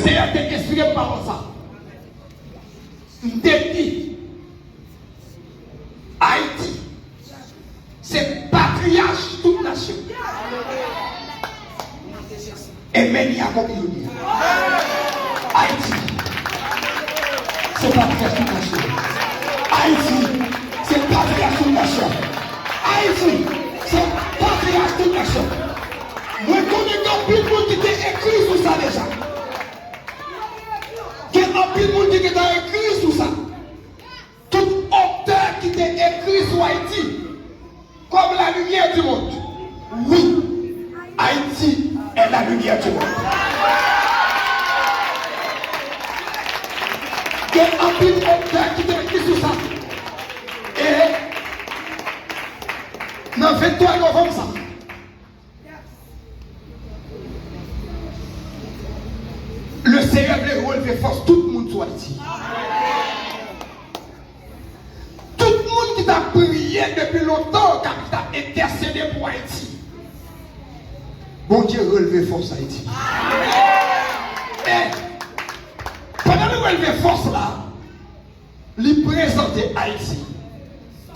Seigneur t'a expliqué par ça. Dit Haïti, c'est patriarche toute nation. Et même il y a comme Haïti, c'est patriarche toute nation. Haïti, c'est patriarche toute nation. Haïti, c'est patriarche toute nation. Moi, je connais un peu de monde qui t'a écrit sur ça déjà. Il y a un peu de monde qui t'a écrit sur ça. Tout auteur qui t'a écrit sur Haïti, comme la lumière du monde. Oui, Haïti est la lumière du monde. Il y a un peu d'auteur qui t'a écrit sur ça. Et dans 23 novembre, ça. Le Seigneur veut relever force tout le monde sur Haïti. Tout le monde qui t'a prié depuis longtemps, qui t'a intercédé pour Haïti. Bon Dieu relever force Haïti. Et pendant le relever force là, il présentait Haïti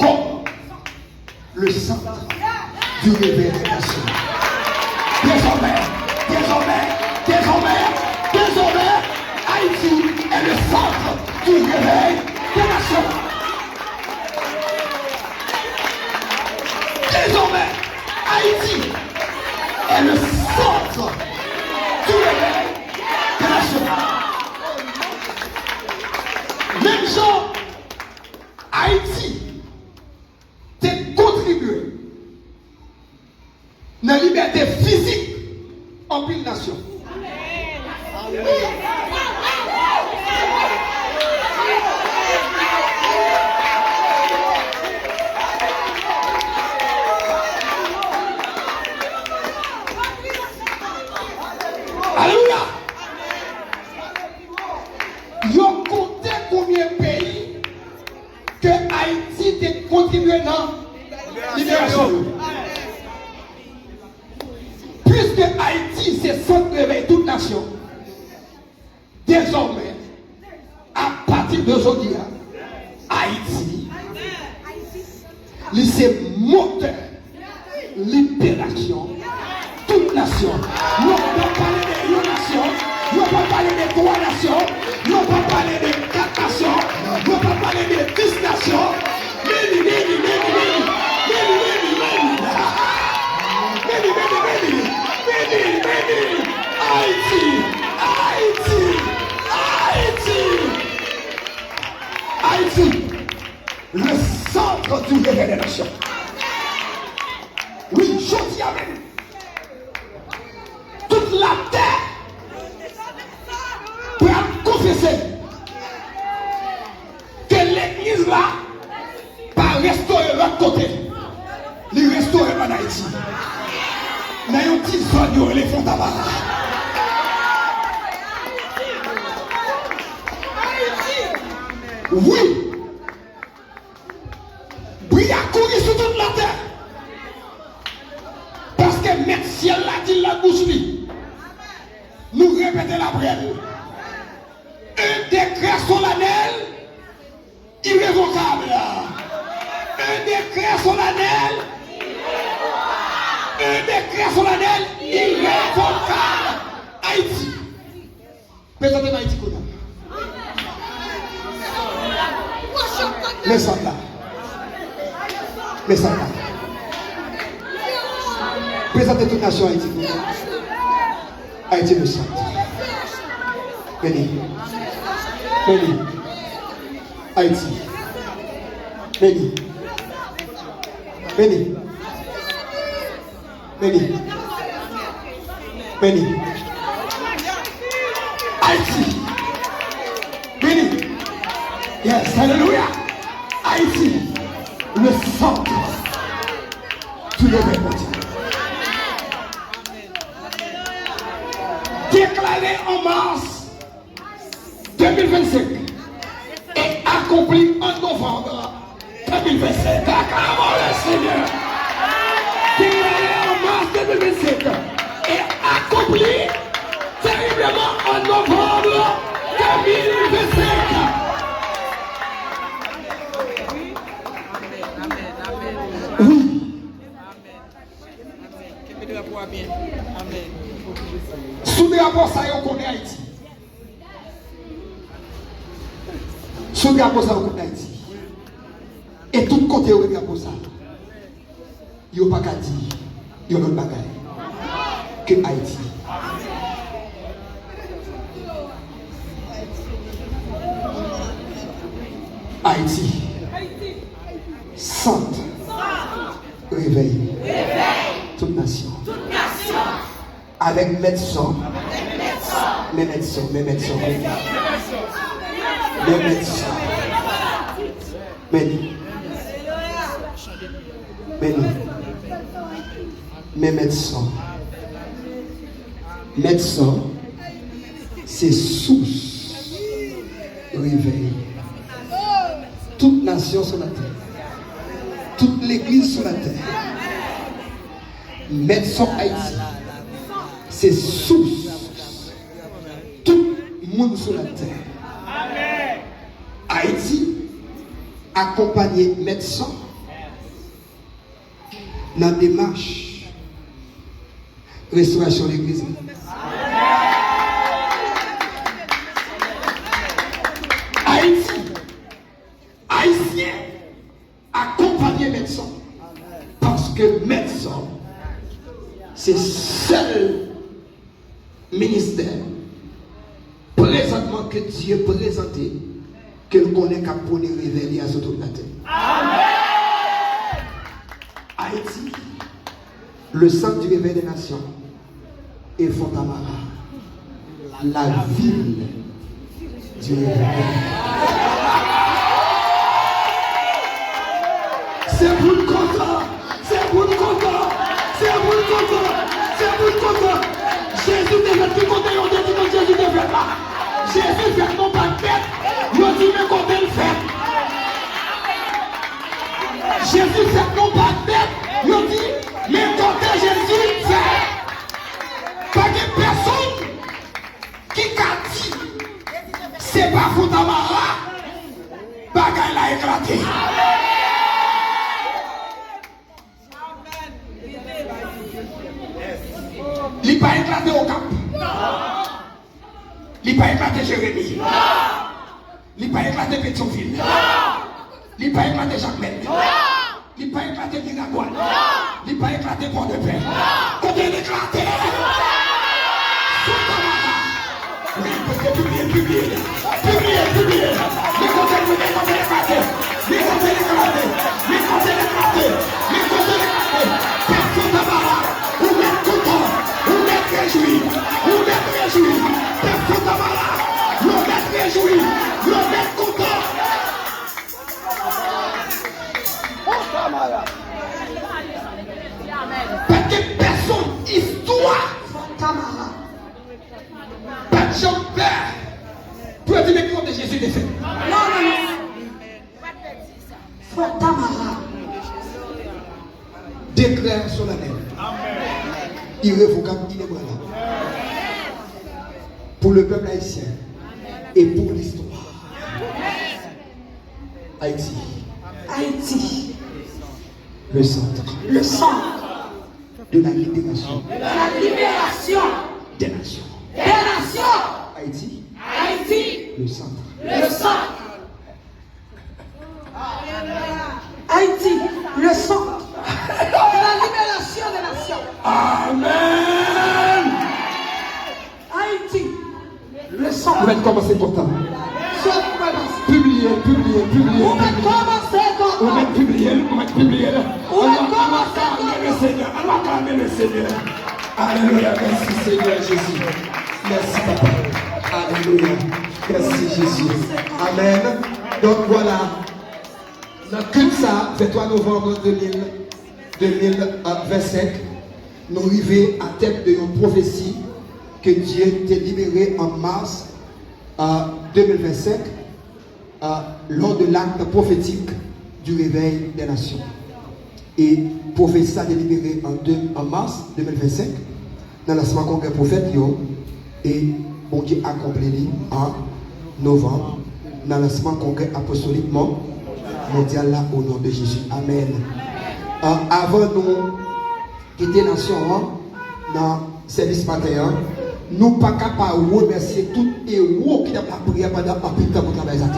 comme le centre du réveil des nations. Désormais, Haïti est le centre du réveil des nations. Désormais, Haïti est le centre du réveil des nations. Même gens, Haïti t'est contribué dans la liberté physique en pile nation. Alléluia. Vous comptez combien de pays que Haïti a contribué dans la libération. Puisque Haïti c'est centre de réveil toute nation, désormais, à partir d'aujourd'hui, Haïti, c'est moteur, libération, toute nation. Nous ne pouvons pas parler de une nation, nous ne pouvons pas parler de 3 nations, nous ne pouvons pas parler de 4 nations, nous ne pouvons pas parler de 10 nations. Haïti, le centre du réveil des nations. Oui, je dis amen. Toute la terre peut confesser que l'église là pas restaurer l'autre côté, il restaurer en Haïti. Mais il y a un petit soigneur, les fonds tabac. Oui, brille à courir sur toute la terre. Parce que mettre ciel l'a dit la bouche lui. Nous répétons la prière. Un décret solennel irrévocable. Un décret solennel. Un décret solennel irrévocable. Haïti. Présentez Haïti qu'on a. Mais ça là. Mais ça là. Présentez toute nation Haïti. Haïti le centre. Béni. Béni. Haïti. Béni. Béni. Béni. Béni. Haïti. Béni. Yes, alléluia. Haïti, le centre du réveil mondial. Déclaré en mars 2025 et accompli en novembre 2025. Acclamons le Seigneur. Déclaré en mars 2025 et accompli terriblement en novembre regardez Haïti. Si vous regardez ça, vous regardez Haïti. Et tout côté, vous regardez ça. Il n'y a pas qu'à dire, il y a un autre bagaille que Haïti. Haïti. Centre. Réveil. Toute nation. Avec médecins. Les médecins. Mes médecins. Médecins, c'est source. Réveil. Toute nation sur la terre. Toute l'église sur la terre. Médecins Haïti. C'est source. Tout le monde sur la terre. Amen. Haïti, accompagné médecins dans la démarche restauration de l'église. Haïti, Haïtien, accompagné médecins. Parce que médecin, c'est seul ministère présentement que Dieu présenté que le connaît qu'à pour les révéler à toute la terre. Amen. Haïti, le centre du réveil des nations, et Fontamara, la ville du réveil. C'est pour le content, c'est pour le content, c'est pour le content, c'est pour le content. Jésus devait tout compter, on dit que Jésus devait pas. Jésus fait non pas de tête, on dit mais compter le fait. Jésus fait non pas de tête, on dit mais compter Jésus fait. Pas de personne qui a dit c'est pas Fontamara, bagaille l'a éclaté. Il n'est pas éclaté au Cap. Il n'est pas éclaté Jérémie. Il n'est pas éclaté Pétionville. Il n'est pas éclaté Jacques-Mel. Il n'est pas éclaté Miragoine. Il n'est pas éclaté Port-de-Paix. Quand il est éclaté, publier. Les conseils éclatés. Fontamara, ou même content, ou même réjoui. Fontamara, ou même réjoui, ou même content. Parce que personne, histoire, Fontamara, pas de gens peur pour dire mais comment Jésus est fait. Non. Fontamara déclare sur la terre. Irrévocable, inébranlable. Pour le peuple haïtien et pour l'histoire. Haïti. Le centre de la libération. Des nations. Haïti. Le centre. Haïti, le centre de la libération des nations. Amen. Haïti, le centre. Vous allez commencer pourtant. Publier. Vous allez commencer comme On va publier. On va acclamer le Seigneur. Alléluia. Merci Seigneur Jésus. Merci Papa. Alléluia. Merci Jésus. Amen. Donc voilà. Dans tout ça, 23 novembre 2025, nous arrivons à tête de une prophétie que Dieu t'a libéré en mars 2025 lors de l'acte prophétique du réveil des nations. Et prophétie a été libérée en mars 2025 dans l'enseignement congrès prophète et bon Dieu a accompli en novembre dans l'enseignement congrès apostolique mondial là au nom de Jésus. Amen. Avant nous quitter nation dans service matin, Nous ne sommes pas capables de remercier tout héros qui a la prière pendant un peu de temps pour travailler à la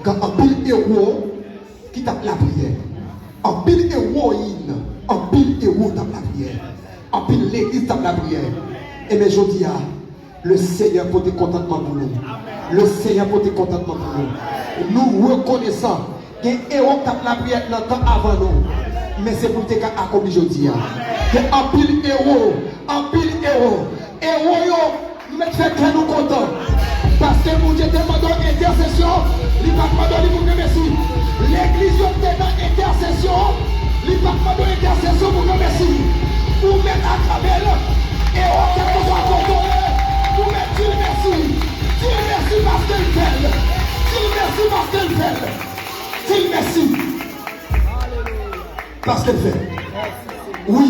quand un pile héros qui tape la prière, un pile héroïne, un pile héros tape la prière, un pile l'église tape la prière. Et bien je dis, le Seigneur pour tes contentement pour nous. Le Seigneur pour tes contentement pour nous. Nous reconnaissons qu'un héros tape la prière longtemps avant nous. Mais c'est pour tes cas accomplis aujourd'hui. Que un pile héros, héros, mais fait que nous contents. Parce que mon Dieu demande intercession, il va demander pour nous merci. L'église est dans intercession, il va demander intercession pour nous merci. Pour mettre à travers et on peut soit contrôlé. Pour mettre Dieu merci. Dieu merci parce qu'il fait. Dieu merci parce qu'il fait. Dieu merci. Parce qu'il fait. Oui,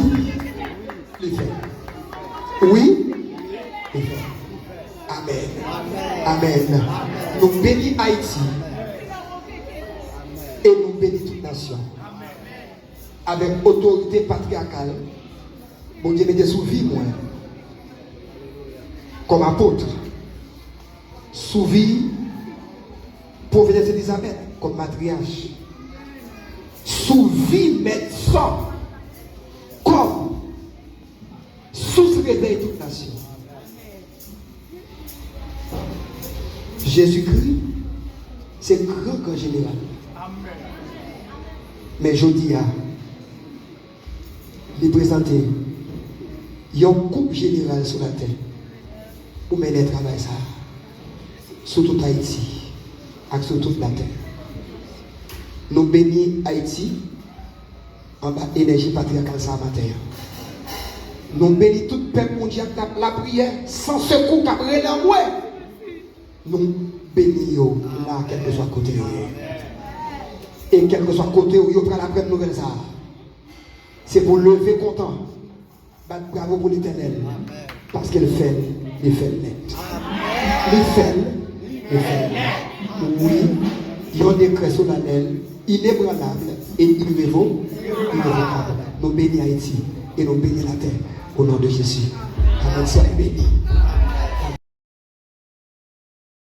il fait. Oui, il fait. Amen. Amen. Nous bénissons Haïti et nous bénissons toute nation. Avec autorité patriarcale, mon Dieu m'était sous vie, moi, comme apôtre, sous vie, providence Elisabeth, comme matriarche, sous vie, médecin, comme sous-réveil toute nation. Jésus-Christ, c'est grand général. Mais je dis à lui présenter un couple général sur la terre pour mener le travail ça sur tout Haïti et sur toute la terre. Nous bénissons Haïti en bas énergie patriarcale ça matin. Nous bénissons tout le peuple mondial qui a la prière sans secours qui a pris l'amour. Nous bénissons là, quel que soit côté. Et quel que soit côté où il y a la première nouvelle ça. C'est pour lever content. Bravo pour l'Éternel. Parce qu'il fait net. Il fait. Oui, il y a un décret solennel, inébranlable et irrévocable. Nous bénissons Haïti et nous bénissons la terre. Au nom de Jésus. Amen. Soyez bénis.